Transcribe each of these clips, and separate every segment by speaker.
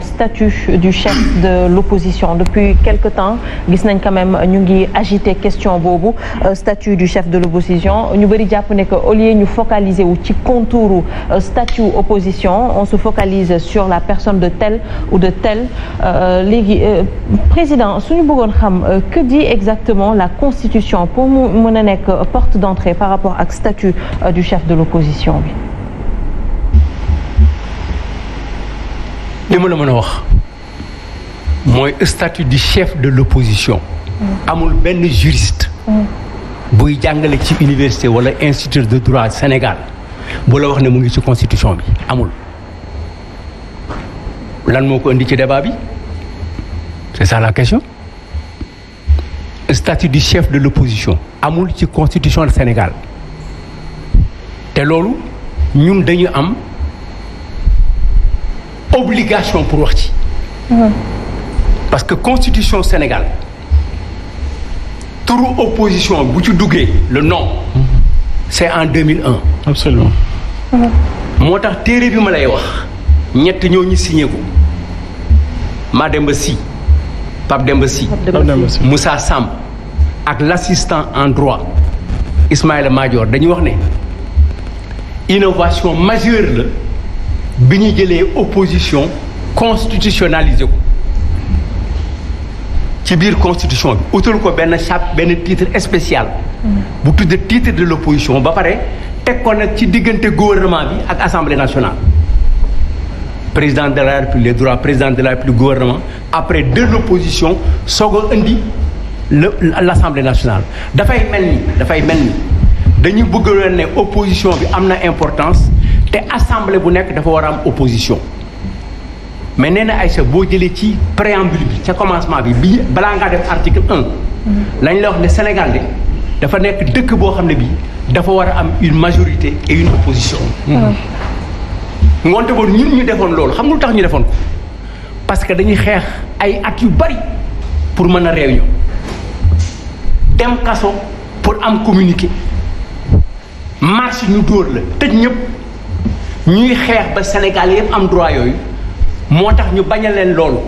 Speaker 1: Statut du chef de l'opposition depuis quelque temps gis nañ quand même ñu ngi agiter question boobu statut du chef de l'opposition ñu bëri jàpp ne que au lieu ñu focaliser wu ci contouru statut opposition on se focalise sur la personne de tel ou de tel léegi président suñu bëggoon xam que dit exactement la constitution pour mu mën a nekk porte d'entrée par rapport ak statut du chef de l'opposition bi.
Speaker 2: li ma la mën a wax mooy statut du chef de l'opposition amul benn juriste buy jàngale ci université wala institut de droit Sénégal bu la wax ne mu ngi ci constitution bi amul lan moo ko indi ci débat bi c'est ça la question statut du chef de l'opposition amul ci constitution du Sénégal te loolu ñun dañu am obligation pour wax ci parce que constitution Sénégal turu opposition bu ci duggee le nom c'est en 2001
Speaker 3: absolument
Speaker 2: moo tax téere bi ma lay wax ñett ñoo ñu signé ko Mademba Sy Pape Demba Sy Moussa Samb ak l'assistant en droit Ismaïla Madior dañuy wax ne innovation majeure la bi ñu jëlee opposition constitutionnalisé ko ci biir constitution bi utal ko benn chapitre benn titre spécial bu tudd titre de l'opposition ba pare teg ko nag ci diggante gouvernement bi ak assemblée nationale président de la république les droits président de la république gouvernement après de l'opposition soog a indi l'assemblée nationale dafay mel ni dañu bëgg leen ne opposition bi am na importance te assemblée bu nekk dafa war a am opposition mais nee na Aïcha boo jëlee ci préambule bi ca commencement bi balaa ngaa def article 1 lañ la wax ne Sénégal de dafa nekk dëkk boo xam ne bii dafa war a am une majorité et une opposition ngoonte boon ñun ñu defoon loolu xam nga lu tax ñu defoon ko parce que dañuy xeex ay at yu bari pour mën a réunion dem kaso pour am communiqué marche ñu dóor la tëj ñëpp ñuy xeex ba Sénégal yëpp am droit yooyu moo tax ñu bañal leen loolu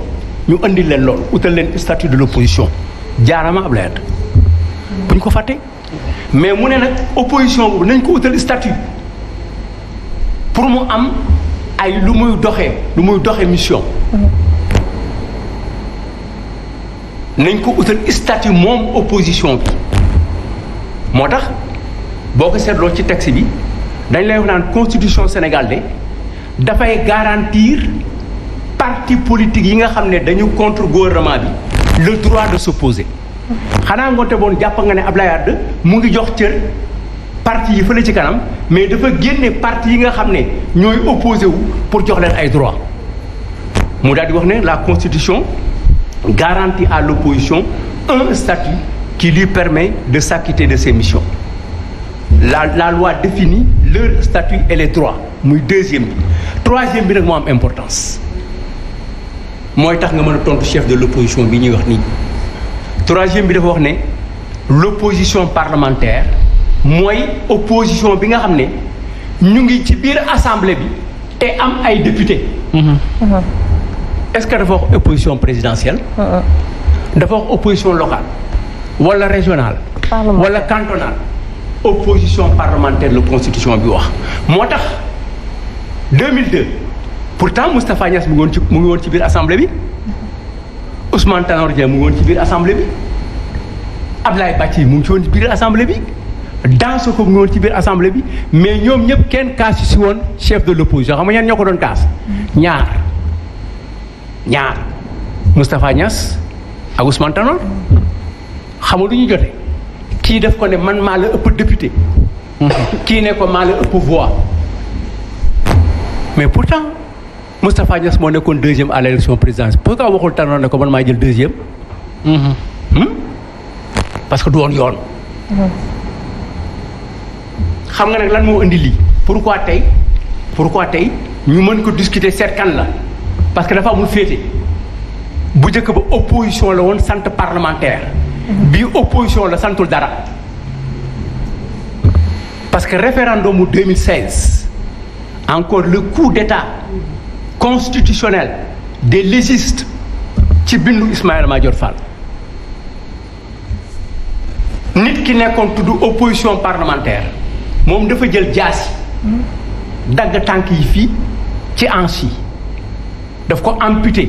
Speaker 2: ñu indil leen loolu utal leen statut de l'opposition jaarama Abdoulaye Wade buñ ko fàtte mais mu ne nag opposition boobu nañ ko utal statut pour mu am ay lu muy doxee mission nañ ko utal statut moom opposition bi moo tax boo ko seetloo ci texte bi dañ lay wax naan constitution Sénégal de dafay garantir parti politique yi nga xam ne dañu contre gouvernement bi le droit de s'opposer xanaa ngoonte boon jàpp nga ne Abdoulaye Wade mu ngi jox cër parti yi fële ci kanam mais dafa génne parti yi nga xam ne ñooy opposé wu pour jox leen ay droits mu daal di wax ne la constitution garantit à l'opposition un statut qui lui permet de s'acquitter de ses missions. La loi définit leur statut et les droits muy deuxième bi troisième bi nag moo am importance mooy tax nga mën a tontu chef de l'opposition bi ñuy wax nii troisième bi dafa wax ne l'opposition parlementaire mooy opposition bi nga xam ne ñu ngi ci biir assemblée bi te am ay députés. Est-ce que dafa wax opposition présidentielle. dafa wax opposition locale wala régionale. wala cantonale. opposition parlementaire la constitution bi wax moo tax 2002 pourtant Moustapha Niasse mu ngi woon ci biir assemblée bi Ousmane Tanor Dieng mu ngi woon ci biir assemblée bi Ablaye Bathily mu ngi ci woon ci biir assemblée bi Dansokho mu ngi woon ci biir assemblée bi mais ñoom ñëpp kenn kaas si woon chef de l'opposition xam nga ñan ñoo ko doon kaas ñaar Moustapha Niasse ak Ousmane Tanor xam nga lu ñu jotee kii def ko ne man maa la ëpp député kii ne ko maa la ëpp voix mais pourtant Moustapha Niasse moo nekkoon deuxième à l'élection présidentielle pourquoi waxul Tanor ne ko man maa jël deuxième parce que du woon yoon xam nga nag lan moo indi lii pourquoi tey ñu mën ko discuter seet kan la parce que dafa amul féete bu njëkk ba opposition la woon sant parlementaire bii opposition la santul dara parce que référendum mu 2016 encore le coup d'état constitutionnel des légistes ci bindu Ismaïla Madior Fall nit ki nekkoon tudd opposition parlementaire moom dafa jël jaasi dagg tànk yi fii ci hanche yi daf ko amputé.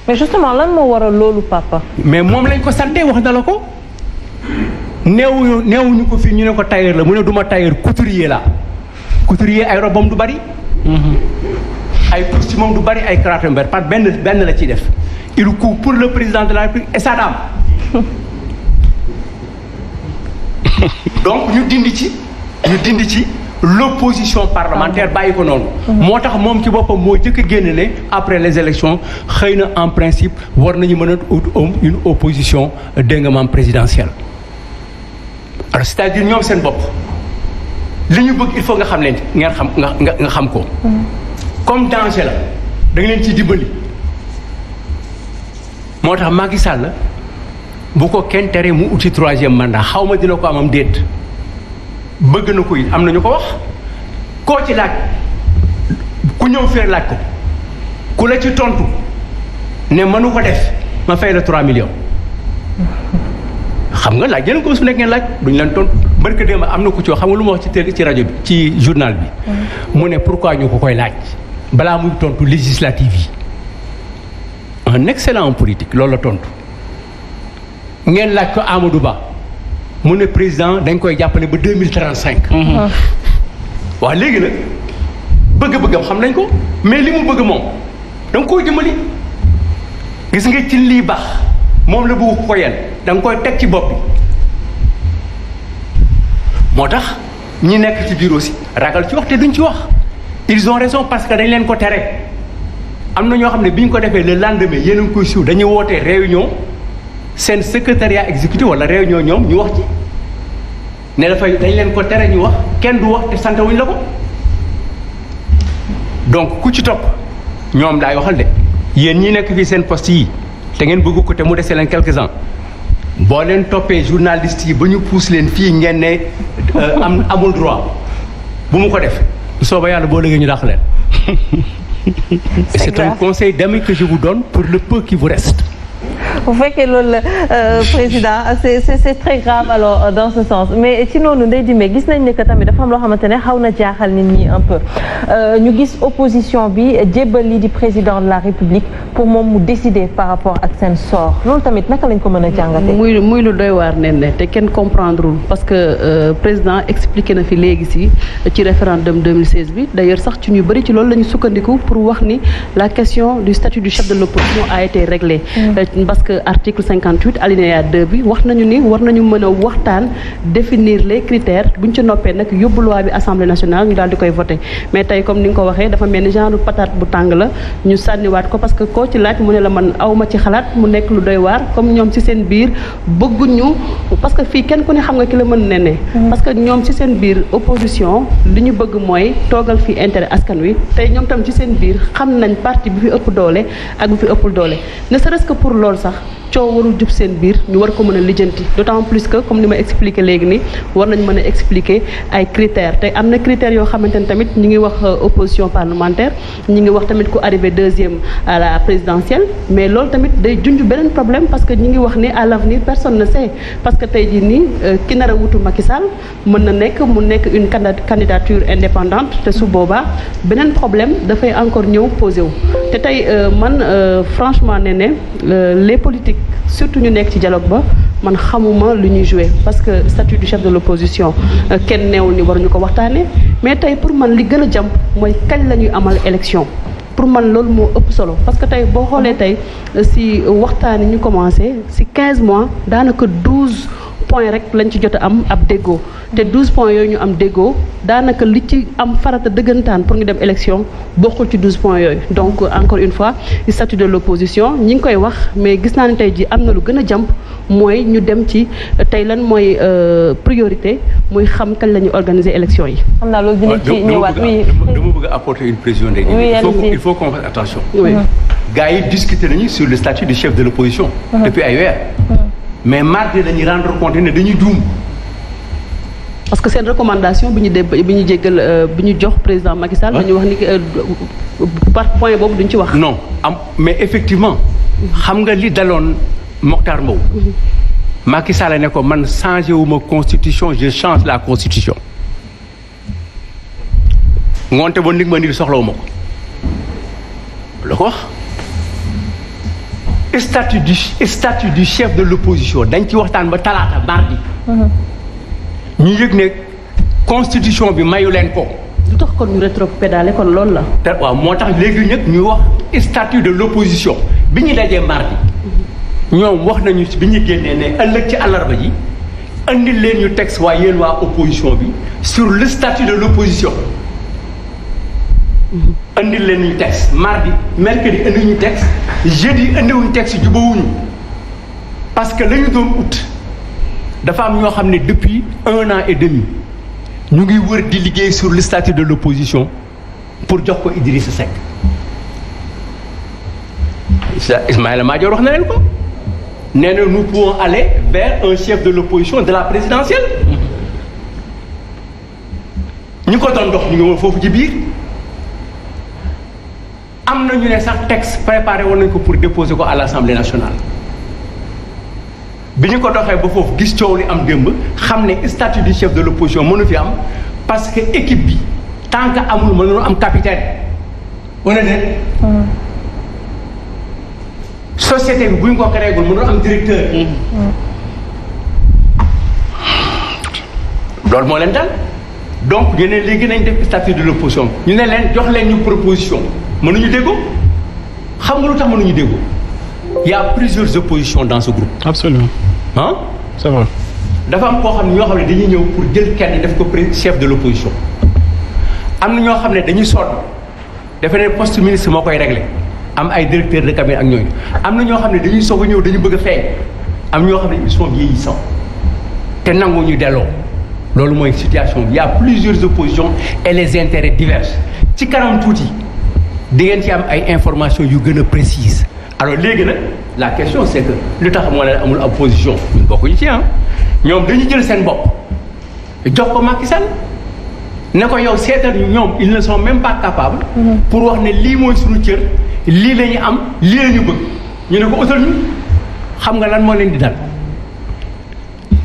Speaker 1: mais justement lan moo waral loolu papa.
Speaker 2: mais moom lañ ko sante wax na la ko neewuñu ko fii ñu ne ko tailleur la mu ne duma tailleur couturier la couturier ay robam du bari ay costume du bari ay cravate mbër par benn la ciy def il court pour le président de la République et sa dame donc ñu dindi ci l'opposition parlementaire bàyyi ko noonu moo tax moom ci boppam moo jëkk a génn ne après les élections xëy na en principe war nañu mën a une opposition dégg nga maam présidentielle alors c'est-à-dire ñoom seen bopp li ñu bëgg il faut nga xam leen ngeen xam nga xam ko comme danger la da nga leen ciy dimbali moo tax Macky Sall bu ko kenn tere mu uti 3e mandat xaw ma dina ko amam déet bëgg na ko it am na ñu ko wax koo ci laaj ku ñëw fee laaj ko ku la ci tontu ne mënu ko def ma fay la 3 millions xam nga laaj yéen ko su nekk ngeen laaj duñ leen tontu barke démb am na ku ci wax xam nga lu ma wax ci rajo bi ci journal bi mu ne pourquoi ñu ko koy laaj balaa muy tontu législative yi un excellent politique loolu la tontu ngeen laaj ko Amadou Ba mu ne président dañ koy jàppale ba 2035. waaw léegi nag bëgg-bëggam xam nañ ko mais li mu bëgg moom da nga koy dimbali gis nga ci lii baax moom la bëgg ko yenn da nga koy teg ci bopp bi moo tax ñi nekk ci biir aussi ragal ci wax te duñ ci wax ils ont raison parce que dañ leen ko tere am na ñoo xam ne bi ñu ko defee le lendemain yéen a ngi koy suivre dañuy wootee réunion seen secrétariat exécutif wala réunion ñoom ñu wax ci ne dafay dañ leen ko tere ñu wax kenn du wax te sant wuñ la ko donc ku ci topp ñoom daay waxal de yéen ñi nekk fii seen poste yi te ngeen bëgg ko te mu dese leen quelques ans boo leen toppee journaliste yi ba ñu pousse leen fii ngeen ne amul droit bu mu ko def sooba yàlla boo léegi ñu dàq leen. C'est un conseil d'amis que je vous donne pour le peu qui vous reste.
Speaker 1: bu fekkee loolu la président c'est très grave alors dans ce sens mais ci noonu Ndeye Dime gis nañ ne que tamit dafa am loo xamante ne xaw na jaaxal nit ñi un peu ñu gis opposition bi jébbal lii di président de la République pour moom mu décider par rapport ak seen sort loolu tamit naka lañ ko mën a jàngatee.
Speaker 3: muy lu doy waar ne te kenn comprendrewul parce que président expliqué na fi léegi ci référendum 2016 bi d'ailleurs sax ci ñu bëri ci loolu la ñu sukkandiku pour wax ni la question du statut du chef de l'opposition a été réglée. parce que article 58 alinéa 2 bi wax nañu ni war nañu mën a waxtaan définir les critères bu ñu ci noppee nag yóbbu loi bi assemblée nationale ñu daal di koy voté mais tey comme ni nga ko waxee dafa mel ni genre patate bu tàng la ñu sànniwaat ko parce que koo ci laaj mu ne la man awma ci xalaat mu nekk lu doy waar comme ñoom ci seen biir bëgguñu parce que fii kenn ku ne xam nga ki la mën ne parce que ñoom ci seen biir opposition li ñu bëgg mooy toogal fii intérêt askan wi tey ñoom tam ci seen biir xam nañ parti bi fi ëpp doole ak bi fi ëppul doole ne serait-ce que pour loolu sax coow warul jub seen biir ñu war ko mën a lijjanti d'autant plus que comme ni ma expliqué léegi ni war nañ mën a expliquer ay critères te am na critères yoo xamante ne tamit ñi ngi wax opposition parlementaire ñi ngi wax tamit ku arrivé deuxième à la présidentielle mais loolu tamit day junj beneen problème parce que ñi ngi wax ni à l'avenir personne ne sait parce que tey jii nii ki nar a wutu Macky Sall mën na nekk mu nekk une candidature indépendante te su boobaa beneen problème dafay encore ñëw posé wu te tey man franchement les politiques surtout ñu nekk ci dialogue ba man xamuma lu ñuy jouer parce que statut du chef de l'opposition kenn neewul ni waruñu ko waxtaanee mais tey pour man li gën a jàmp mooy kañ la ñuy amal élection pour man loolu moo ëpp solo parce que tey boo xoolee tey si waxtaan yi ñu commencé si 15 mois daanaka 12 points rek lañ ci jot a am ab déggoo te 12 points yooyu ñu am déggoo daanaka li ci am farata dëggantaan pour ñu dem élection bokkul ci 12 points yooyu donc encore une fois statut de l'opposition ñi ngi koy wax mais gis naa ne tey ji am na lu gën a jàmp mooy ñu dem ci tey lan mooy priorité muy xam kañ la ñuy organiser élection yi.
Speaker 1: xam naa loolu dinañ ci ñëwaat oui.
Speaker 2: dama bëgg a apporter une précision léegi. il faut qu'on fasse attention.
Speaker 3: oui
Speaker 2: gars yi discuter nañu sur le statut du chef de l'opposition. depuis ay weer. mais mardi dañuy rendre compte ne dañuy juum
Speaker 3: parce que seen recommandation bi ñu jéggal bi ñu jox président Macky Sall. dañu wax ni par point boobu duñ ci wax.
Speaker 2: non mais effectivement. xam nga li daloon Mokhtar Mbow. Macky Sall ne ko man changé wu ma constitution je change la constitution. ngoonte ba nit ma nii soxlawu ma ko. la ko wax. statut du chef de l'opposition dañ ci waxtaan ba talaata mardi. ñu yëg ne constitution bi mayu leen ko.
Speaker 3: lu tax kon ñu rétropédalé kon loolu la.
Speaker 2: te waaw moo tax léegi ñëpp ñuy wax statut de l'opposition bi ñu dajee mardi. ñoom wax nañu bi ñu génnee ne ëllëg ci àllarba ji andil leen ñu texte waaye yéen waa opposition bi sur le statut de l'opposition. andil leen ñu texte mardi mercredi andi ñu texte jeudi andiwuñu texte jubawuñu parce que la ñu doon ut dafa am ñoo xam ne depuis 1 an et demi ñu ngi wër di liggéey sur le statut de l'opposition pour jox ko Idrissa Seck. Ismaïla Madior wax na leen ko nee na nous pouvons aller vers un chef de l'opposition de la présidentielle. ñu ko doon dox ñu ngi woon foofu ci biir. am na ñu ne sax texte préparé woon nañ ko pour déposer ko à l'Assemblée nationale bi ñu ko doxee ba foofu gis coow li am démb xam ne statut du chef de l'opposition mënu fi am parce que équipe bi tant que amul mënu am capitaine wala déet. société bi bu ñu ko créé gul mënu am directeur. loolu moo leen dal donc ñu ne léegi nañ def statut de l'opposition ñu ne leen jox leen ñu proposition. mënuñu déggoo xam nga lu tax mënuñu déggoo il y a plusieurs oppositions dans ce groupe.
Speaker 4: absolument.
Speaker 2: ah
Speaker 4: c'est vrai.
Speaker 2: dafa am koo xam ne ñoo xam ne dañuy ñëw pour jël kenn def ko chef de l'opposition am na ñoo xam ne dañuy sonn defe ne poste ministre moo koy régler am ay directeur de cabinet ak ñooñu am na ñoo xam ne dañuy soog a ñëw dañu bëgg a feeñ am ñoo xam ne ils sont vieillissants te nangu ñu delloo loolu mooy situation bi il y a plusieurs oppositions et les intérêts divergent ci kanam tuuti. di ngeen ci am ay informations yu gën a précises alors léegi nag la question c'est que lu tax moo leen amul opposition ñun bokkuñu ci ñoom dañu jël seen bopp jox ko Macky Sall ne ko yow seetal ñu ñoom ils ne sont même pas capables. pour wax ne lii mooy suñu cër lii la ñu am lii la ñu bëgg ñu ne ko utal ñu xam nga lan moo leen di dal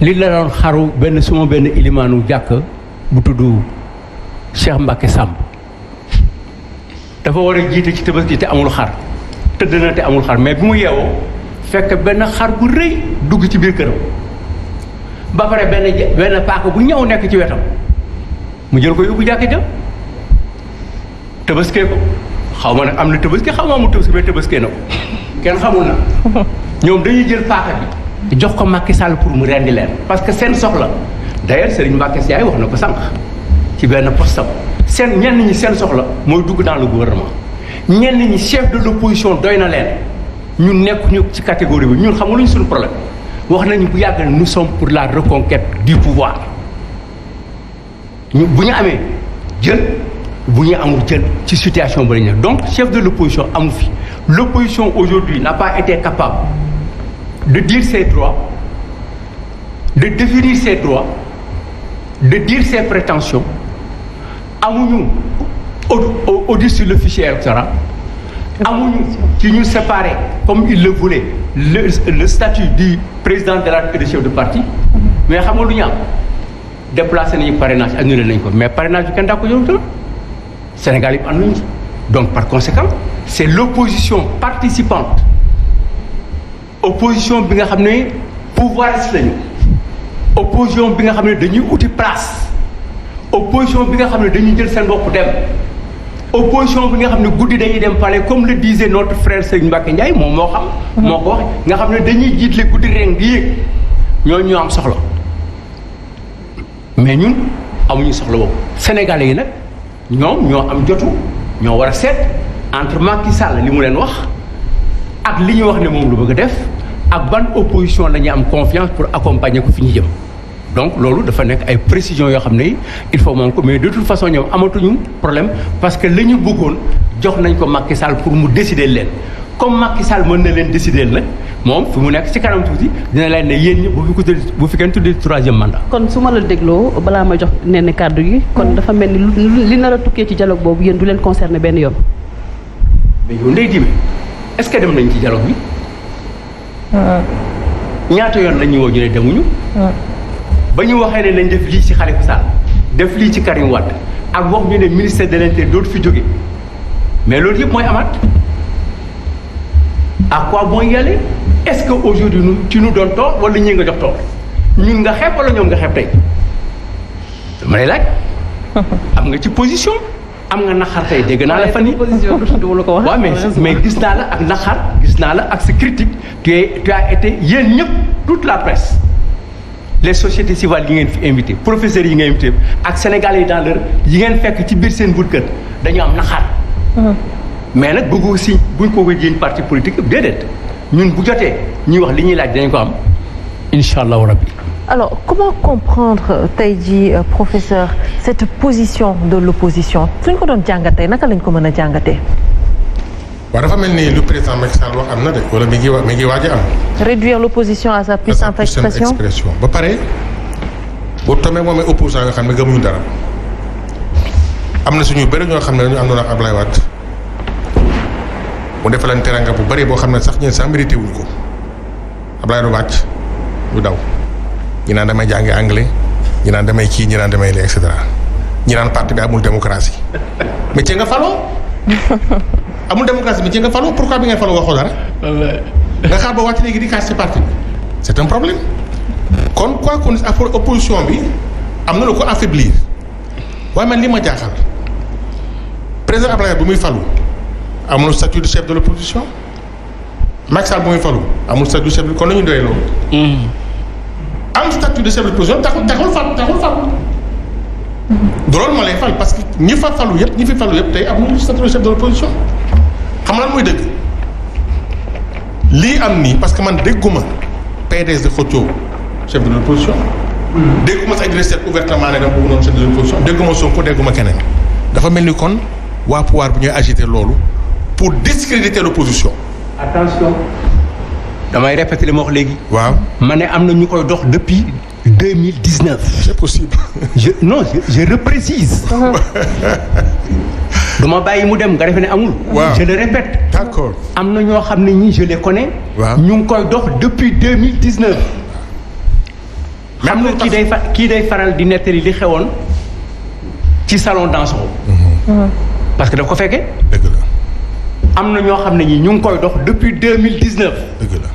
Speaker 2: li la doon xaru suma benn ilimaanu jàkk bu tudd Cheikh Mbacké Samb. dafa war a jiite ci Tabaski te amul xar tëdd na te amul xar mais bi mu yeewoo fekk benn xar bu rëy dugg ci biir këram ba pare benn paaka bu ñëw nekk ci wetam mu jël ko yóbbu jàkka ja Tabaskee ko xaw ma nag am na Tabaski xaw ma amul Tabaski mais Tabaskee na ko kenn xamul na ñoom dañuy jël paaka bi jox ko Macky Sall pour mu rendi leen parce que seen soxla d'ailleurs Serigne Mbacké Sy wax na ko sànq ci benn postam seen ñenn ñi seen soxla mooy dugg dans le gouvernement ñenn ñi chef de l'opposition doy na leen ñun nekkuñu ci catégorie bi ñun xamuluñ suñu problème wax nañu bu yàgg nous sommes pour la reconquête du pouvoir ñu bu ñu amee jël bu ñu amul jël ci situation ba la ñu donc chef de l'opposition amu fi l'opposition aujourd'hui n'a pas été capable de dire ses droits de définir ses droits de dire ses prétentions amuñu audit sur le fichier électoral amuñu ci ñu séparer comme il le voulait le statut du président de la République et de chef de parti mais xam nga lu ñu am déplacé nañu parrainage annulé nañ ko mais parrainage bi kenn daa ko jëlutal Sénégal yi am nañu ci donc par conséquent c'est l'opposition participante opposition bi nga xam ne pouvoiriste lañu opposition bi nga xam ne dañuy uti place opposition bi nga xam ne dañuy jël seen bopp dem opposition bi nga xam ne guddi dañuy dem palais comme le disait notre frère Serigne Mbacké Ndiaye moom moo xam moo ko wax nga xam ne dañuy jiitle guddi ren di yéeg ñooñu ñoo am soxla mais ñun amuñu soxla boobu sénégalais yi nag ñoom ñoo am jotu ñoo war a seet entre Macky Sall li mu leen wax ak li ñu wax ne moom lu bëgg a def ak ban opposition la ñuy am confiance pour accompagner ko fi ñu jëm donc loolu dafa nekk ay précisions yoo xam ne il faut moom ko mais de toute façon ñoom amatuñu problème parce que la ñu bëggoon jox nañ ko Macky Sall pour mu décider leen comme Macky Sall mën na leen décider nag moom fi mu nekk ci kanam tuuti dina leen ne yéen ñi bu fi kenn tuddee 3e mandat.
Speaker 3: kon su ma la dégloo balaa ma jox ne kàddu gi kon dafa mel ni li nar a tukkee ci dialogue boobu yéen du leen concerné benn yoon.
Speaker 2: mais yow Ndeye Diaby est-ce que dem nañ ci dialogue bi. ñaata yoon la ñuy woo ñu ne demuñu. ba ñu waxee ne nañ def lii ci Khalifa Sall def lii ci Karim Wade ak wax ñu ne ministère de l'Intérieur dootu fi jóge mais loolu yëpp mooy amaat à quoi bon y aller est-ce que aujourd'hui nous ci ñu doon toog wala ñii nga jox toog ñun nga xeeb wala ñoom nga xeeb tey dama lay laaj. am nga ci position am nga naxar tey dégg naa la fan yi
Speaker 3: position du la ko wax.
Speaker 2: waaw mais gis naa la ak naxar gis naa la ak sa critique tu as été yéen ñëpp toute la presse les sociétés civiles yi ngeen fi invité professeurs yi ngeen invité ak sénégalais yi dans leur yi ngeen fekk ci biir seen kër dañu am naxar. mais nag bëggu si buñ ko wéy parti politique déedéet ñun bu jotee ñuy wax li ñuy laaj dañ ko am incha allahu rabbi.
Speaker 1: Alors, comment comprendre tey jii professeur cette position de l'opposition suñ ko doon jàngatee naka lañ ko mën a jàngatee.
Speaker 4: waaw dafa mel ni lu président Macky Sall wax am na de wala mi ngi waaj a am.
Speaker 1: réduire l'opposition à sa puissante expression
Speaker 4: ba pare boo tombee moom ay opposants nga xam ne gëmuñu dara am na suñu bëri ñoo xam ne dañu àndoon ak Ablaye Wade mu defal leen teranga bu bëri boo xam ne sax ñeen sax mérité wuñ ko Ablaye du wàcc du daw. ñi naan damay jàngi anglais ñi naan damay kii ñi naan damay lee et cetera ñi naan parti bi amul démocratie mais ci nga faloo amul démocratie mais ci nga faloo pourquoi bi ngay faloo waxoo dara nga xaar ba wàcc léegi di kaas ci parti bi c'est un problème kon quoi qu'on dise affaire opposition bi am na lu ko affaiblir waaye man li ma jaaxal président Abdoulaye bu muy falu amul statut de chef de l'opposition Macky Sall bu muy falu amul statut de chef de kon nañu doyee loolu am statut de chef de l'opposition taxul fal du loolu moo lay fal parce que ñi fi falu yëpp tey amuñu statut de chef de l'opposition xam nga lan mooy dëgg lii am nii parce que man dégguma PDS de xëccoo chef de l'opposition dégguma sa Idrissa Seck ouvertement ne dama bëgg noonu chef de l'opposition dégguma Sonko dégguma keneen dafa mel ni kon waa pouvoir bi ñooy agiter loolu pour discréditer l'opposition.
Speaker 2: Attention damay répéter li ma wax léegi.
Speaker 4: waaw
Speaker 2: ma ne am na ñu koy dox depuis 2019.
Speaker 4: c'est possible.
Speaker 2: je reprécise. duma bàyyi mu dem nga defe ne amul.
Speaker 4: waaw
Speaker 2: je le répète.
Speaker 4: d'accord
Speaker 2: am na ñoo xam ne ñii je les connais.
Speaker 4: waaw
Speaker 2: ñu ngi koy dox depuis 2019. xam nga kii day faral di nettali li xewoon ci salon Dansokho. parce que daf ko fekkee.
Speaker 4: dëgg la.
Speaker 2: am na ñoo xam ne ñi ñu ngi koy dox depuis 2019.
Speaker 4: dëgg la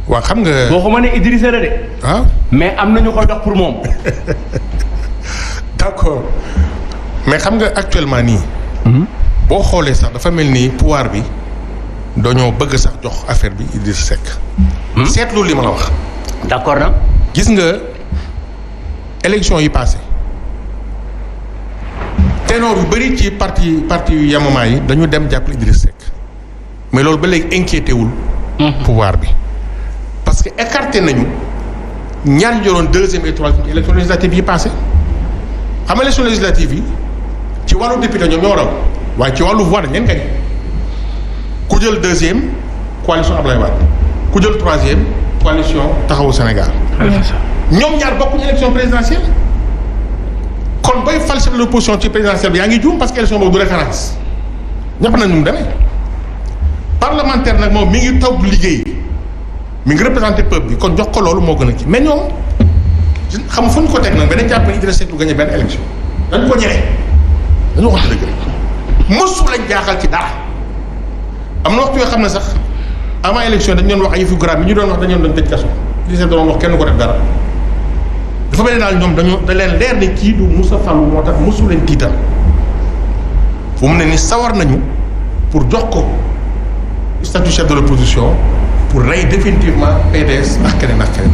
Speaker 4: waaw xam nga.
Speaker 2: boo ko mënee Idrissa la de.
Speaker 4: ah
Speaker 2: mais am na ñu koy dox pour moom.
Speaker 4: d'accord mais xam nga actuellement nii. boo xoolee sax dafa mel ni pouvoir bi dañoo bëgg sax jox affaire bi Idrissa Seck. seetlu li ma la wax.
Speaker 2: d'accord na.
Speaker 4: gis nga élection yi passé ténor yu bëri ci parti yu yamama yi dañu dem jàppale Idrissa Seck mais loolu ba léegi inquiété wul. pouvoir bi parce que écarté nañu ñaar ñu jëloon deuxième et troisième ci élection législative yi passé xam nga élection législative yi ci wàllu député ñoom ñoo raw waaye ci wàllu voix dañ leen gañ ku jël deuxième coalition Ablaye Wade ku jël troisième coalition Taxawu Sénégal. ñoom ñaar bokkuñu élection présidentielle kon bay fal chef de l'opposition ci présidentielle bi yaa ngi juum parce que élection boobu du référence ñëpp nañ ñu mu demee parlementaire nag moom mi ngi taw liggéey mi ngi représenté peuple bi kon jox ko loolu moo gën a ci mais ñoom xam nga fu ñu ko teg nag ba dañ jàpp ne Idrissa Seck du gagné benn élection dañ ko ñeme dañu waxante dëgg mosu lañ jaaxal ci dara am na waxtu yoo xam ne sax avant élection dañ doon wax ay yëfu grave yi ñu doon wax dañu doon tëj kaso Idrissa doon wax kenn ko def dara dafa mel ni daal ñoom da leen leer ne kii du Moussa Fallou moo tax mosu leen tiital fu mu ne ni sawar nañu pour jox ko statut chef de l'opposition pour rey définitivement PDS ak keneen ak keneen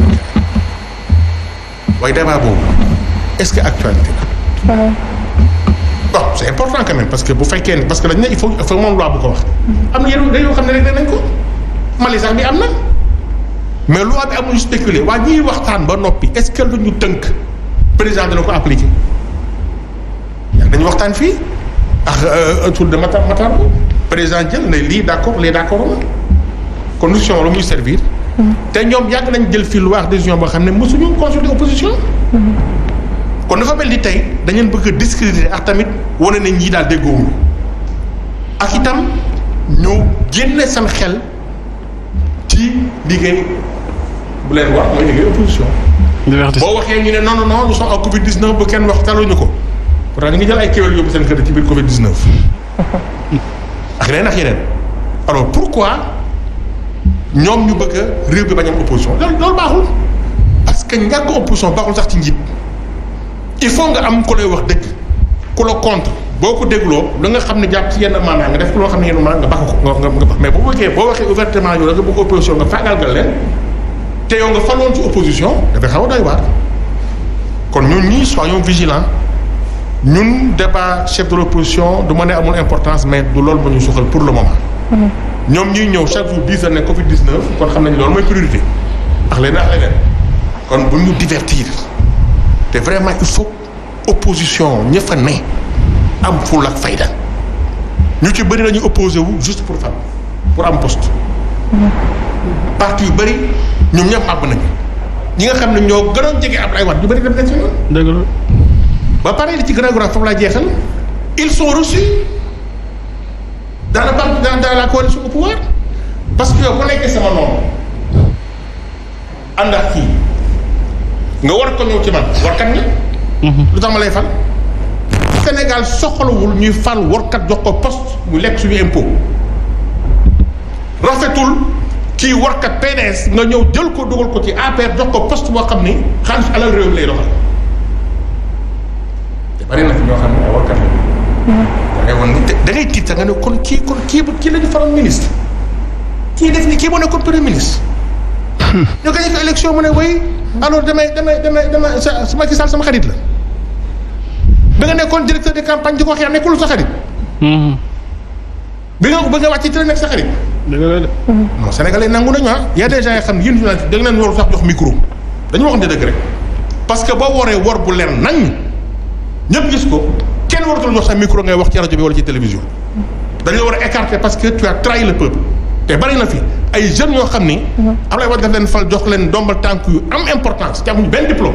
Speaker 4: waaye débat boobu est-ce que actualité la. bon c'est important quand même parce que bu fekkee ne parce que dañ ne il faut moom loi bu ko wax. am na yenn yoo xam ne rek nañ ko Mali sax bi am na mais loi bi amuñu spéculer waa ñiy waxtaan ba noppi est-ce que lu ñu tënk président dana ko appliquer yaa dañu waxtaan fii ak autour de Matar président jël ne lii d'accord les d'accord ma constitution la muy servir. te ñoom yàgg nañ jël fii loi ak décision boo xam ne mosuñu consulter opposition. kon dafa mel ni tey dañu leen bëgg a discréditer ak tamit wane ne ñii daal déggoowuñu ak itam ñu génne seen xel ci liggéey bu leen wax mooy liggéey opposition. boo waxee ñu ne non non non nous sommes en Covid 19 ba kenn wax taluñu ko pourtant ñu ngi jël ay kéwél yóbbu seen kër ci biir Covid 19. ak yeneen alors pourquoi ñoom ñu bëgg a réew bi bañ am opposition loolu baaxul parce que ñàkk opposition baaxul sax ci njiit. il faut nga am ku lay wax dëgg ku la contre boo ko dégloo la nga xam ne jàpp ci yenn maanaam nga def ko loo xam ne yenn maanaam nga baax ko nga baax mais boo waxee ouvertement yow da nga bëgg opposition nga faagaalgal leen te yow nga faloon ci opposition dafay xaw a doy waar. kon ñun ñii soyons vigilants ñun débat chef de l'opposition du ma ne amul importance mais du loolu ba ñu soxal pour le moment. ñoom ñuy ñëw chaque jour 10 ne Covid 19 kon xam nañ loolu mooy priorité ak leneen ak leneen kon bu ñu divertir. te vraiment il faut opposition ña fa ne am ful ak fayda ñu ci bëri nañu opposé wu juste pour fan pour am poste. parti yu bëri ñoom ñëpp àbb nañu ñi nga xam ne ñoo gënoon jege Abdoulaye Wade ñu bëri dem nañ si ñoom. dëgg la ba pare li ci gën a grave foofu laa jeexal ils sont reçus dans la coalition au pouvoir parce que yow bu nekkee sama noonu ànd ak kii. nga war ko ñëw ci man warkat ni lu tax ma lay fal Sénégal soxlawul ñuy fal warkat jox ko poste mu lekk suñu impôt rafetul kii warkat PDS nga ñëw jël ko dugal ko ci APR jox ko poste boo xam ni xaalis alal réew mi lay doxal te bari na fi ñoo xam ne ay warkat la da ngay tiit nga ne kon kii la ñu faral ministre kii def ni kii moo nekkoon premier ministre ñoo gañe fi élection mu ne way alors damay sa Macky Sall sama xarit la bi nga nekkoon directeur de campagne di ko xeex nekkul sa xarit. bi nga wàcc ci la nekk sa xarit. dëgg la de. non Sénégalais nangu nañu y a des gens yoo xam ne yéen journaliste da nga leen war sax jox micro dañu waxante dëgg rek parce que boo waree wor bu leer nañ ñëpp gis ko kenn waratul jox sa micro ngay wax ci rajo bi wala ci télévision dañu la war a écarter parce que tu as trahi le peuple. te bari na fi ay jeunes yoo xam ni. Abdoulaye Wade daf leen fal jox leen ndombal tànk yu am importance te amuñu benn diplôme.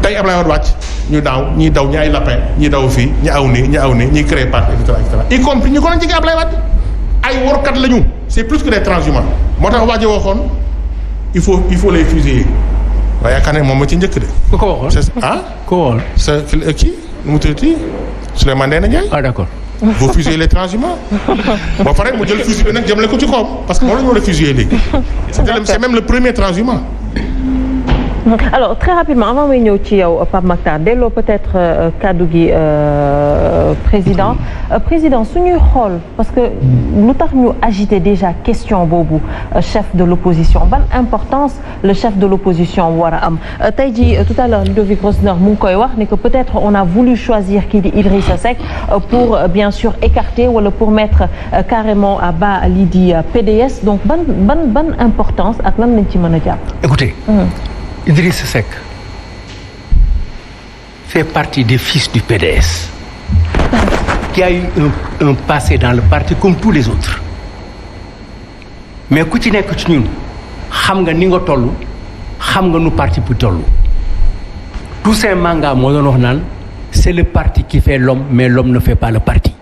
Speaker 4: tey Abdoulaye Wade wàcc ñu daw ñi ay lapin ñi daw fii ñi aw nii ñi créé parti et cetera y compris ñu ko doon jege Abdoulaye Wade ay workat lañu c'est plus que des transhumants moo tax waa ji waxoon il faut les fusiller waaye yaakaar ne moom ma ci njëkk de.
Speaker 2: ku ko waxoon
Speaker 4: ku waxoon sa kii nu mu tuddati Souleymane Ndéné Ndiaye.
Speaker 2: ah d'accord.
Speaker 4: vous fusillez les transhumants ba pare mu jël fusil bi nag jëmale ko ci kawam parce que moom la ñu war a fusiller léegi c'est même le premier transhumant.
Speaker 1: alors très rapidement avant may ñëw ci yow Pape Makhtar delloo peut-être kaddu gi président suñuy xool parce que lu tax ñu agité déjà question boobu chef de l'opposition ban importance le chef de l'opposition war a am tey jii tout à l'heure Ludovic Rosner mu ngi koy wax ni que peut-être on a voulu choisir kii di Idrissa Seck pour bien sûr écarter wala pour mettre carrément à bas lii di PDS donc ban importance ak lan lañ ci mën a jàpp.
Speaker 2: écoutez. Idriss Seck fait partie des fils du PDS qui a eu un passé dans le parti comme tous les autres mais ku ci nekk ci ñun xam nga ni nga toll xam nga nu parti bu toll Toussaint Manga moo doon wax naan c'est le parti qui fait l'homme mais l'homme ne fait pas le parti.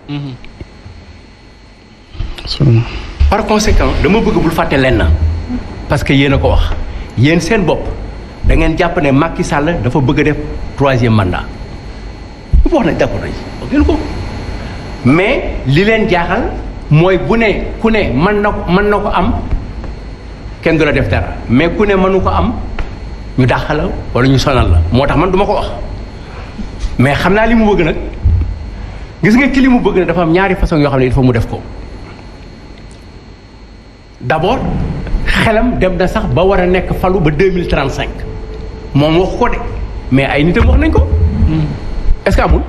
Speaker 2: Par conséquent dama bëgg bul fàtte lenn parce que yéen a ko wax yéen seen bopp. da ngeen jàpp ne Macky Sall dafa bëgg a def 3e mandat bu wax nañ d'accord nañ wax ko mais li leen jaaxal mooy bu ne ku ne mën na ko am kenn du la def dara mais ku ne mënu ko am ñu dàq la wala ñu sonal la moo tax man duma ko wax mais xam naa li mu bëgg nag gis nga ki li mu bëgg nag dafa am ñaari façon yoo xam ne il faut mu def ko d'abord xelam dem na sax ba war a nekk falu ba 2035 moom wax ko de mais ay nitam wax nañ ko est-ce que amul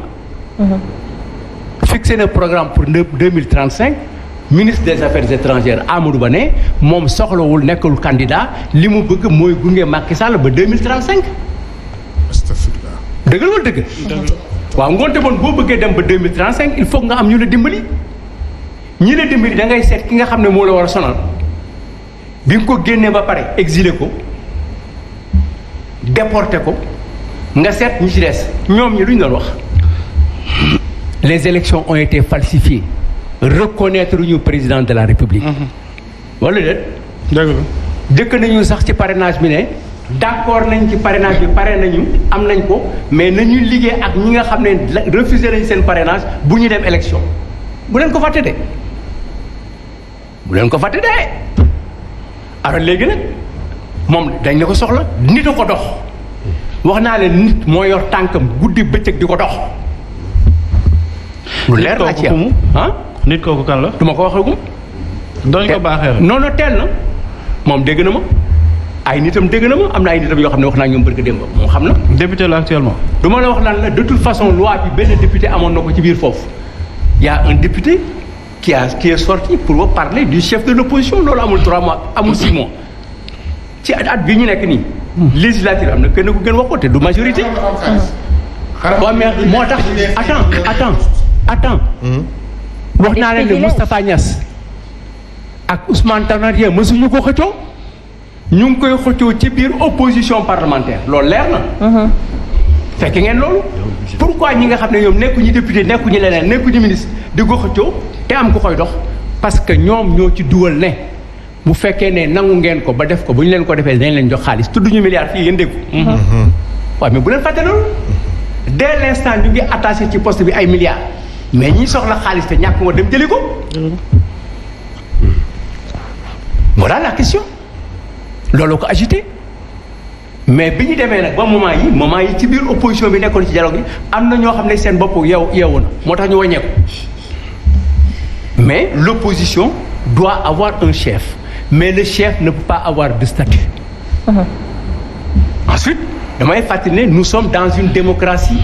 Speaker 2: fixé na programme pour 2035 ministre des affaires étrangères Amadou Ba ne moom soxlawul nekkul candidat li mu bëgg mooy gunge Macky Sall ba 2035
Speaker 4: astafurlah
Speaker 2: dëgg loolu dëgg waaw ngoonte moon boo bëggee dem ba 2035 il faut nga am ñu la dimbali ñi la dimbali da ngay seet ki nga xam ne moo la war a sonal bi nga ko génnee ba pare exilé ko déporté ko nga seet ñi ci des ñoom ñi lu ñu doon wax les élections ont été falsifiées reconnaître ñu président de la République wala déet
Speaker 5: dëgg la
Speaker 2: jëkk nañu sax ci parrainage bi ne d'accord nañ ci parrainage bi pare nañu am nañ ko mais nañuy liggéey ak ñi nga xam ne refusé nañ seen parrainage bu ñu dem élection bu leen ko fàtte de bu leen ko fàtte de alors léegi nag moom dañ ne ko soxla nit a ko dox wax naa leen nit moo yor tànkam guddi bëccëg di ko dox lu leer laa ci am
Speaker 5: nit kooku kan la
Speaker 2: du ma ko waxagum
Speaker 5: doñ ko baaxee
Speaker 2: non non teel na moom dégg na ma ay nitam dégg na ma am na ay nitam yoo xam ne wax naa ñoom barke démb moom xam na
Speaker 5: député la actuellement
Speaker 2: du ma la wax naan la de toute façon loi bi benn député amoon na ko ci biir foofu y a un député qui est sorti pour parler du chef de l'opposition loolu amul 3 mois amul 6 mois ci at bi ñu nekk nii législature am na kenn ku gën wax ko te du majorité waaw mais moo tax attends wax naa leen ne Moustapha Niass ak Ousmane Tanor Dieng mësuñu ko xëccoo ñu ngi koy xëccoo ci biir opposition parlementaire loolu leer na fekk ngeen loolu pourquoi ñi nga xam ne ñoom nekkuñu député nekkuñu leneen nekkuñu ministre di ko xëccoo te am ku koy dox parce que ñoom ñoo ci dugal ne bu fekkee ne nangu ngeen ko ba def ko bu ñu leen ko defee dañ leen jox xaalis tudduñu milliards fii yéen dégg waaw mais bu leen fàtte loolu dès l'instant ñu ngi attaché ci poste bi ay milliards mais ñi soxla xaalis te ñàkk nga dem jëli ko voilà la question loolu ko agité mais bi ñu demee nag ba moment yi ci biir opposition bi nekkoon ci dialogue bi am na ñoo xam ne seen bopp yeewu na moo tax ñu wàññeeku mais l'opposition doit avoir un chef mais le chef ne peut pas avoir de statut ensuite damay fàttali ne nous sommes dans une démocratie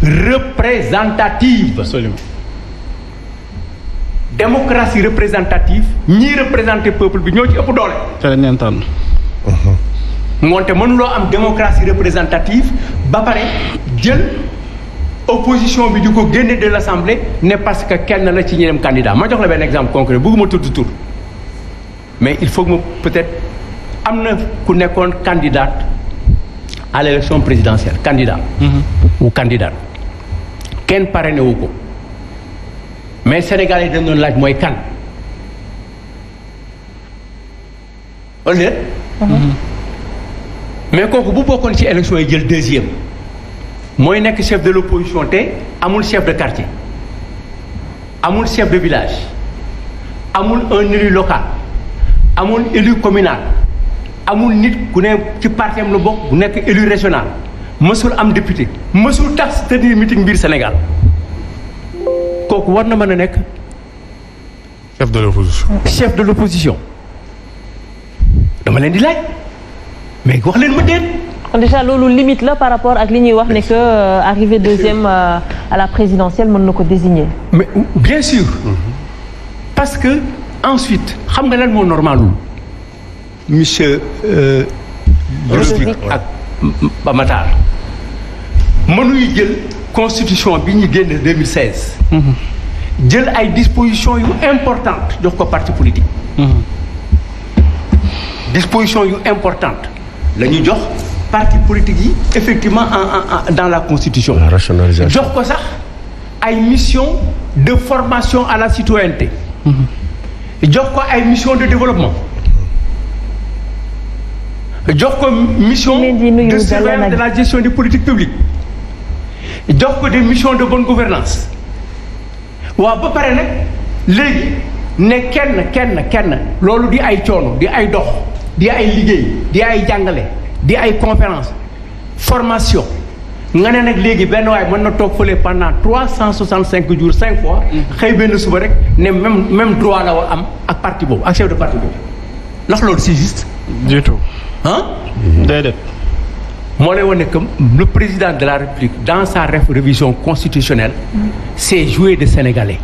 Speaker 2: représentative.
Speaker 5: Absolument.
Speaker 2: Démocratie représentative ñii représenter peuple bi ñoo ci ëpp doole.
Speaker 5: te lañ leen tànn.
Speaker 2: ngoonte mënuloo am démocratie représentative ba pare jël opposition bi di ko génne de l'Assemblée ne parce que kenn la ci ñeneen candidat ma jox la benn exemple concret bëgguma tudd tur mais il faut que peut-être am na ku nekkoon candidate à l'élection présidentielle candidat ou candidate kenn parrainé wu ko mais Sénégal yi dañ doon laaj mooy kan wala mais kooku bu bokkoon ci élection yi jël deuxième mooy nekk chef de l'opposition te amul chef de quartier amul chef de village amul un élu local amul élu communal amul nit ku ne ci parti am la bokk bu nekk élu régional mësul am député mësul tax tenir meeting biir Sénégal kooku war na mën a nekk
Speaker 4: chef de l'opposition.
Speaker 2: chef de l'opposition dama leen di laaj mais wax leen ma déet.
Speaker 1: kon déjà loolu limite la par rapport ak li ñuy wax ne que arrivé deuxième à la présidentielle mën na ko désigner.
Speaker 2: mais bien sûr parce que ensuite xam nga lan moo normalul monsieur Ludovic ak Matar mënuñu jël constitution bi ñu génne 2016 jël ay dispositions yu importantes jox ko parti politique dispositions yu importantes la ñu jox parti politique yi effectivement dans la constitution
Speaker 6: la rationalisation
Speaker 2: jox ko sax ay mission de formation à la citoyenneté jox ko ay mission de développement jox ko mission de surveillance de la gestion des politiques publiques jox ko des missions de bonne gouvernance waaw ba pare nag léegi ne kenn loolu di ay coono di ay dox di ay liggéey di ay jàngale di ay conférence formation nga ne nag léegi benn waay mën na toog fële pendant 365 jours 5 fois xëy benn suba rek ne même droit la war am ak parti boobu ak chef de parti boobu ndax loolu c'est juste
Speaker 5: du tout.
Speaker 2: ah
Speaker 5: déedéet.
Speaker 2: moo lay wane que le président de la République dans sa révision constitutionnelle s'est joué de Sénégalais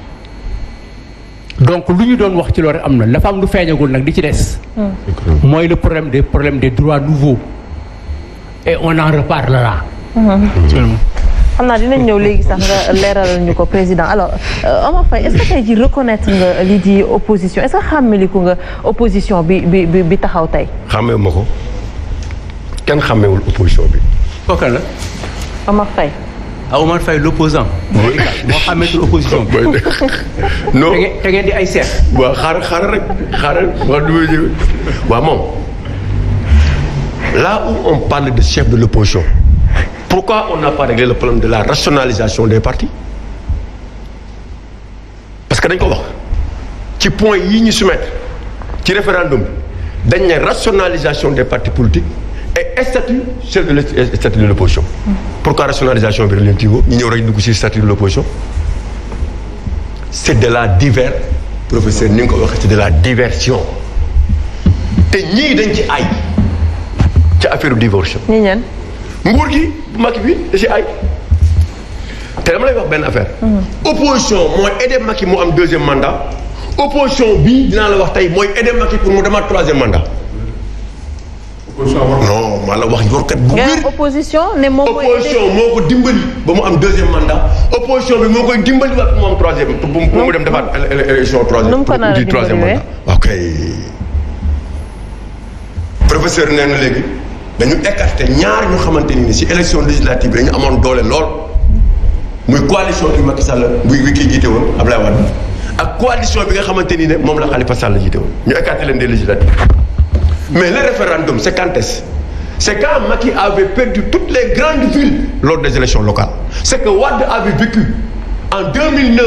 Speaker 2: donc lu ñu doon wax ci loolu am na dafa am lu feeñagul nag di ci des mooy le problème des droits nouveaux et on en reparlera
Speaker 1: xam naa dinañ ñëw léegi sax nga leeralal ñu ko président alors Omar Faye est-ce que tey ji reconnaître nga lii di opposition est-ce que xàmmeliku nga opposition bi taxaw tey.
Speaker 6: xàmmeewu ma ko kenn xàmmeewul opposition bi.
Speaker 2: kooka la.
Speaker 1: Omar Faye.
Speaker 2: Omar Faye l'opposant. moo xàmmeetul opposition bi.
Speaker 6: non
Speaker 2: te ngeen di ay seet.
Speaker 6: waaw xaaral waaw moom là où on parle de chef de l'opposition. Pourquoi on n'a pas réglé le problème de la rationalisation des partis? Parce que dañ ko wax ci point yi ñu soumettre ci référendum bi dañ ne rationalisation des partis politiques et statut chef de statut de l'opposition. Pourquoi rationalisation bi leen tigo ñu ñëw rek dugg ci statut de l'opposition? C'est de la professeur ni nga ko waxee c'est de la diversion te ñii dañ ci ay ci affaire divorce.
Speaker 1: ñi ñan
Speaker 6: nguur gi bu Macky bi da si ay te dama lay wax benn affaire. opposition mooy aider Macky mu am deuxième mandat. opposition bii dinaa la wax tey mooy aider Macky pour mu demaat troisième mandat. non maa la wax yorkat bu wér.
Speaker 1: opposition ne moom mooy
Speaker 6: opposition moo ko dimbali ba mu am deuxième mandat. opposition bi moo koy dimbali waat pour mu am troisième pour mu dem defaat élection troisième. di troisième mandat ok. professeur nee na léegi. dañu écarté ñaar ñu xamante ni ci élection législative bi dañu amoon doole lool muy coalition bi Macky Sall bi kii jiite woon Abdoulaye Wade ak coalition bi nga xamante ni ne moom la Khalifa Sall jiite woon ñu écarté leen des législatives mais le référendum c'est quand est-ce? C'est quand Macky avait perdu toutes les grandes villes lors des élections locales. C'est que Wade avait vécu en 2009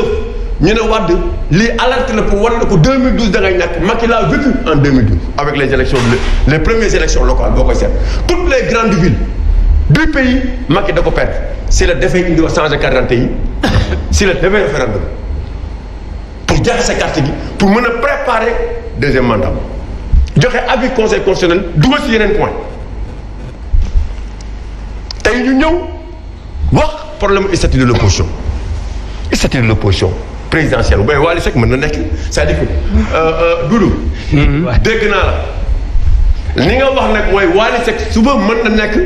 Speaker 6: ñu ne Wade lii alerte la pour wan na ko 2012 da ngay ñàkk Macky l'a vécu en 2012 avec les élections les premières élections locales boo koy seet toutes les grandes villes du pays Macky da ko perdre si la defee indi wa changer carte d'identité yi si la defee référendum pour jaxase carte gi pour mën a préparer deuxième mandat joxe avis conseil constitutionnel dugal si yeneen point tey ñu ñëw wax problème statut de l'opposition statut de l'opposition présidentielle bu Wally Seck mën na nekk c'est-à-dire que Doudou dégg naa la li nga wax nag mooy Wally Seck suba mën na nekk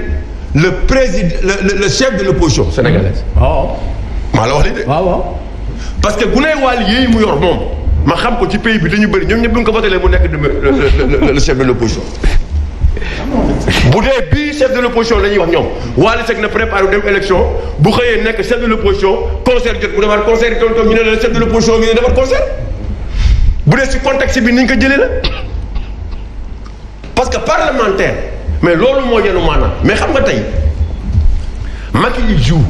Speaker 6: le président le chef de l'opposition sénégalaise.
Speaker 2: waaw.
Speaker 6: maa la wax lii de.
Speaker 2: waaw.
Speaker 6: parce que bu nee Wally yéey mu yor moom ma xam ko ci pays bi dañu bëri ñoom ñëpp bu ñu ko voté mu nekk le chef de l'opposition. bu dee bii chef de l'opposition la ñuy wax ñoom Wally Seck na préparé dem élection bu xëyee nekk chef de l'opposition concert jot bu defar concert yi tonton ñu ne la chef de l'opposition bi ne defar concert bu dee si contexte bi ni ñu ko jëlee la parce que parlementaire mais loolu moo yenu maanaam mais xam nga tey Macky il joue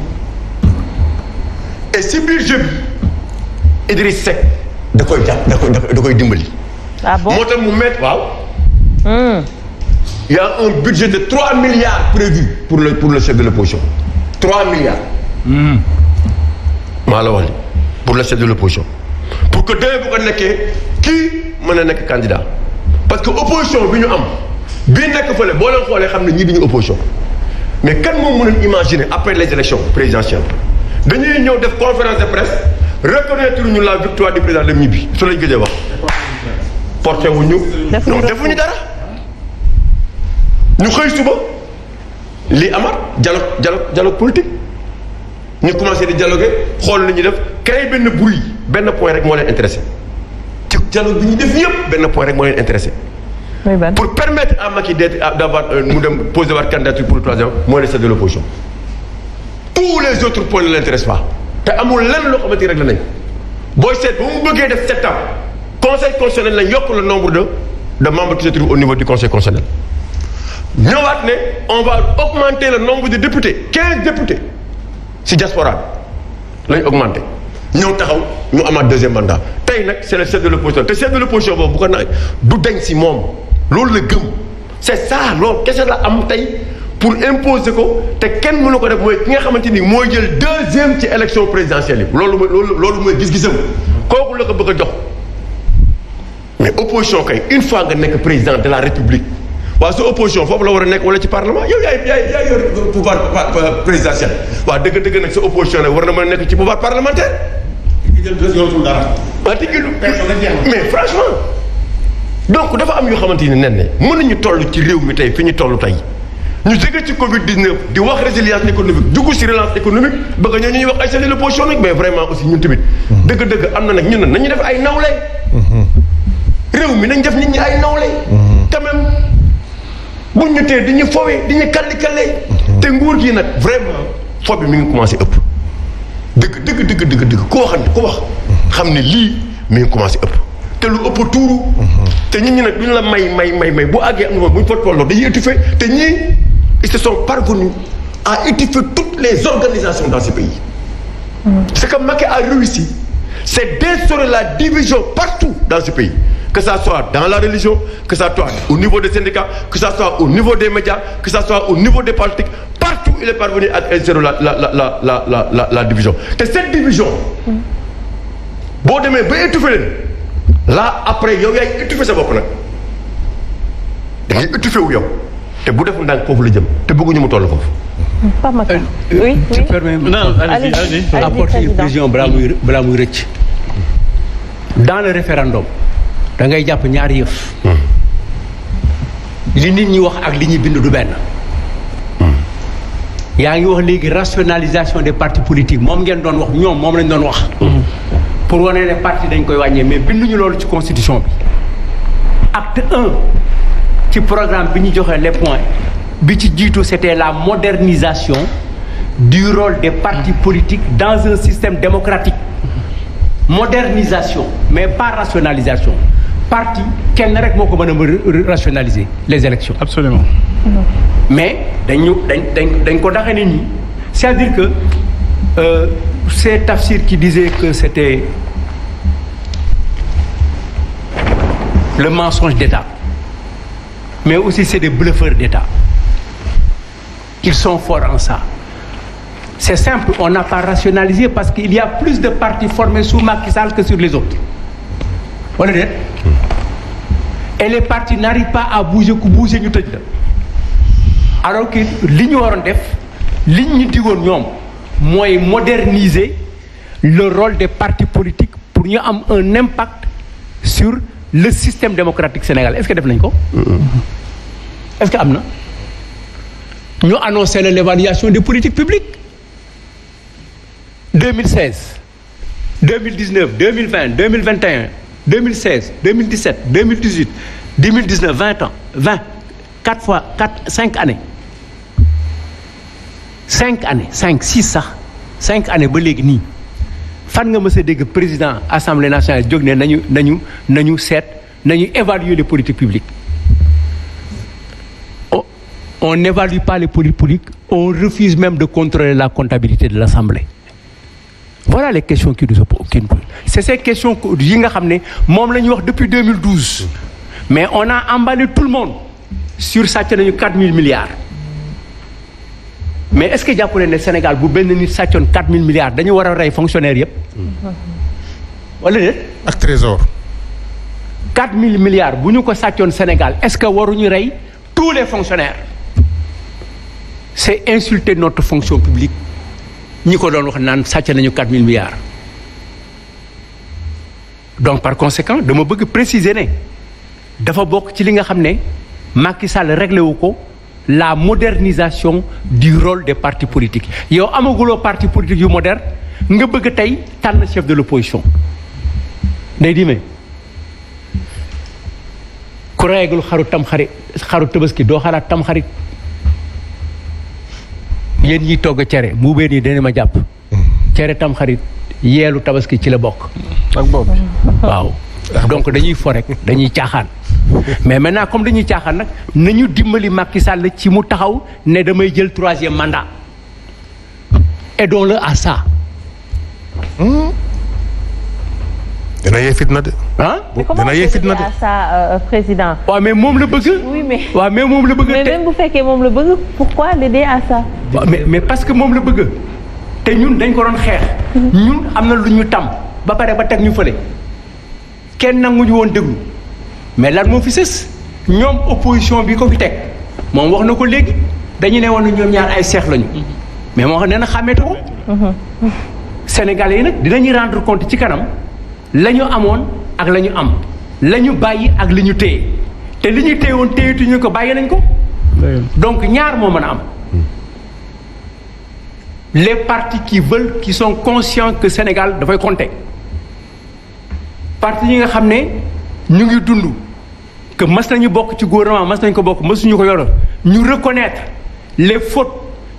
Speaker 6: et si biir jeu bi Idriss Seck da koy jàpp da koy dimbali.
Speaker 1: ah bon
Speaker 6: moo tax mu mettre waaw. Il y a un budget de 3 milliards prévu pour le chef de l'opposition. 3 milliards. maa la wax li pour le chef de l'opposition. Pour que demain bu ko nekkee kii mën a nekk candidat. Parce que opposition bi ñu am bii nekk fële boo leen xoolee xam ne ñii duñu opposition. Mais kan moo mën a imaginer après les élections présidentielles dañuy ñëw def conférence de presse reconnaître ñu la victoire du président dem ñibbi su lañ gëjee wax. porté wuñu non defuñu dara. ñu xëy suba lii amaat dialogue politique ñu commencé di dialoguer xool li ñuy def créer benn bruit benn point rek moo leen intéressé ci dialogue bi ñu def yëpp benn point rek moo leen intéressé. pour permettre à Macky d'avoir mu dem poser votre candidature pour le troisième mooy le chef de l'opposition. tous les autres points ne l'intéressent pas te amul lenn loo xamante ni rek la nañ booy seet ba mu bëggee def 7 ans conseil constitutionnel lañ yokk le nombre de membres qui se trouvent au niveau du conseil constitutionnel. ñëwaat ne on va augmenter le nombre de députés 15 députés si diaspora bi lañ augmenter ñëw taxaw ñu amaat deuxième mandat tey nag c'est le chef de l'opposition te chef de l'opposition boobu bu ko nag du deñ si moom loolu la gëm c'est ça loolu kese la am tey pour imposer ko te kenn mënu ko def mooy ki nga xamante ni mooy jël deuxième ci élection présidentielle yi loolu mooy gis-gisam kooku la ko bëgg a jox mais opposition kay une fois nga nekk président de la république waaw sa opposition foofu la war a nekk wala ci parlement yow yaay yor pouvoir présidentiel waaw dëgg nag sa opposition nag war na mën a nekk ci pouvoir parlementaire. mais franchement donc dafa am yoo xamante ni nen ne mën nañu toll ci réew mi tey fi ñu toll tey ñu jóge ci Covid 19 di wax résilience économique dugg ci relance économique bëgg ñoo ñuy wax ay chef de l'opposition nag mais vraiment aussi ñun tamit. dëgg-dëgg am na nag ñun nañu def ay nawle. réew mi nañ def nit ñi ay nawle. quand même buñ ñu tee di ñu fowee di ñu kalli-kallee. te nguur gi nag vraiment fo bi mi ngi commencé ëpp. dëgg ku wax xam ne lii mi ngi commencé ëpp. te lu ëpp tuuru. te nit ñi nag duñu la may bu àggee am na bu ñu fa tolloo dañuy étouffer te ñii ils se sont parvenus à étouffer toutes les organisations dans ce pays. Ce que Macky a réussi c'est d'instaurer la division partout dans ce pays. Que ça soit dans la religion, que ça soit au niveau des syndicats, que ça soit au niveau des médias, que ça soit au niveau des politiques, partout il est parvenu à instaurer la division. Et cette division, boo demee ba étouffer leen là après yow yaay étouffer sa bopp nag da ngay étouffer wu yow te bu defu ndànk foofu la jëm te bëgguñu mu toll foofu.
Speaker 1: Pas Macky. Oui.
Speaker 5: Tu permets non allez-y.
Speaker 2: apporter une précision balaa muy rëcc. Dans le référendum da ngay jàpp ñaari yëf. li nit ñi wax ak li ñuy bind du benn. yaa ngi wax léegi rationalisation des partis politiques moom ngeen doon wax ñoom moom lañ doon wax. pour wane ne parti dañ koy wàññee mais binduñu loolu ci constitution bi. acte 1 ci programme bi ñu joxe les points bi ci jiitu c'était la modernisation du rôle des partis politiques dans un système démocratique. Modernisation mais pas rationalisation. Parti kenn rek moo ko mën a rationaliser les élections.
Speaker 5: Absolument.
Speaker 2: mais dañ ko daxe nit ñi c'est-à-dire que c'est Tafsir qui disait que c'était le mensonge d'État mais aussi c'est des bluffeurs d'État. Ils sont forts en ça. C'est simple, on n'a pas rationalisé parce qu'il y a plus de partis formés sous Macky Sall que sur les autres. Wala déet? Et les partis n'arrivent pas à bouger ku bouger ñu tëj la. Alors que li ñu waroon def li ñu digoon ñoom mooy moderniser le rôle des partis politiques pour ñu am un impact sur le système démocratique sénégalais. Est-ce que def nañ ko? Est-ce que am na? ñu annoncé l'évaluation des politiques publiques. 2016, 2019, 2020, 2021, 2016, 2017, 2018, 2019, 20 ans, 5 années. 5 années, 5, 6 sax 5 années ba léegi nii fan nga mës a dégg président assemblée nationale jóg ne nañu évaluer les politiques publiques. On n'évalue pas les politiques publiques, on refuse même de contrôler la comptabilité de l'Assemblée. Voilà les questions qui nous posent. C'est ces questions yi nga xam ne moom la ñuy wax depuis 2012. Mais on a emballé tout le monde sur sàcc nañu 4000 milliards. Mais est-ce que jàpp leen ne Sénégal bu benn nit sàccoon 4000 milliards dañu war a rey fonctionnaires yëpp. wala déet.
Speaker 4: ak trésor.
Speaker 2: 4000 milliards bu ñu ko sàccoon Sénégal est-ce que waruñu rey tous les fonctionnaires. C'est insulter notre fonction publique. ñi ko doon wax naan sàcc nañu 4000 milliards. Donc par conséquent dama bëgg préciser ne dafa bokk ci li nga xam ne Macky Sall réglé wu ko la modernisation du rôle des partis politiques. yow amaguloo parti politique yu moderne nga bëgg tey tànn chef de l'opposition. Ndeye Dime ku reyagul xaru Tabaski doo xalaat tam xarit. yéen ñiy togg cere mu bee nii dana ma jàpp cere tam xarit yeelu Tabaski ci la bokk.
Speaker 5: ak boobu.
Speaker 2: waaw donc dañuy fo rek dañuy caaxaan mais maintenant comme dañuy caaxaan nag nañu dimbali Macky Sall ci mu taxaw ne damay jël 3e mandat. aidons-le à ça.
Speaker 4: dina yee fitna de.
Speaker 2: ah
Speaker 4: dina yee fitna de.
Speaker 1: à ça président.
Speaker 2: waaw mais moom la bëgg.
Speaker 1: oui mais
Speaker 2: waaw mais moom la bëgg.
Speaker 1: mais même bu fekkee moom la bëgg pourquoi l'aider à ça.
Speaker 2: waaw mais parce que moom la bëgg te ñun dañ ko doon xeex. ñun am na lu ñu tam ba pare ba teg ñu fële kenn nanguñu woon déglu mais lan moo fi sës ñoom opposition bi ko fi teg moom wax na ko léegi dañu ne woon ñoom ñaar ay seex lañu mais moo xam ne na xàmmeetu ko. Sénégalais yi nag dinañuy rendre compte ci kanam la ñu amoon ak la ñu am la ñu bàyyi ak li ñu téye te li ñu téye woon téyetuñu ko bàyyi nañ ko donc ñaar moo mën a am les partis qui sont conscients que Sénégal dafay compter partis yi nga xam ne ñu ngi dund que mas nañu bokk ci gouvernement mas nañu ko bokk masuñu ko yoro ñu reconnaître les fautes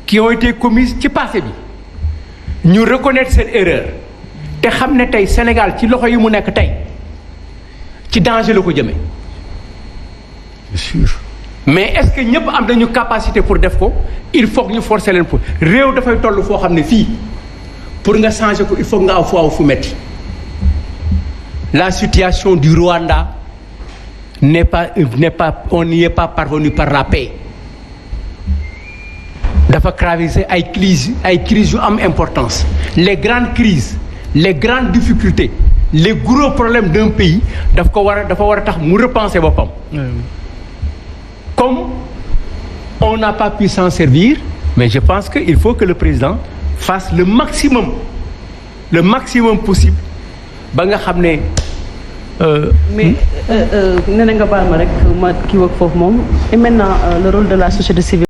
Speaker 2: qui ont été commises ci passé bi ñu reconnaître cette erreur te xam ne tey Sénégal ci loxo yi mu nekk tey ci danger la ko jëmee.
Speaker 6: bien sûr.
Speaker 2: mais est-ce que ñëpp am nañu capacité pour def ko il faut que ñu forcer leen pour réew dafay toll foo xam ne fii pour nga changer ko il faut nga aw fu metti la situation du Rwanda n'est pas on n'y est pas parvenu par la paix dafa craviser ay crises yu am importance les grandes crises les grandes difficultés les gros problèmes d'un pays dafa war a tax mu repenser boppam. Comme on n'a pas pu s'en servir, mais je pense qu'il faut que le président fasse le maximum possible ba nga xam ne.
Speaker 3: mais nee na nga baal ma rek ma kii wag foofu moom et maintenant le rôle de la société civile.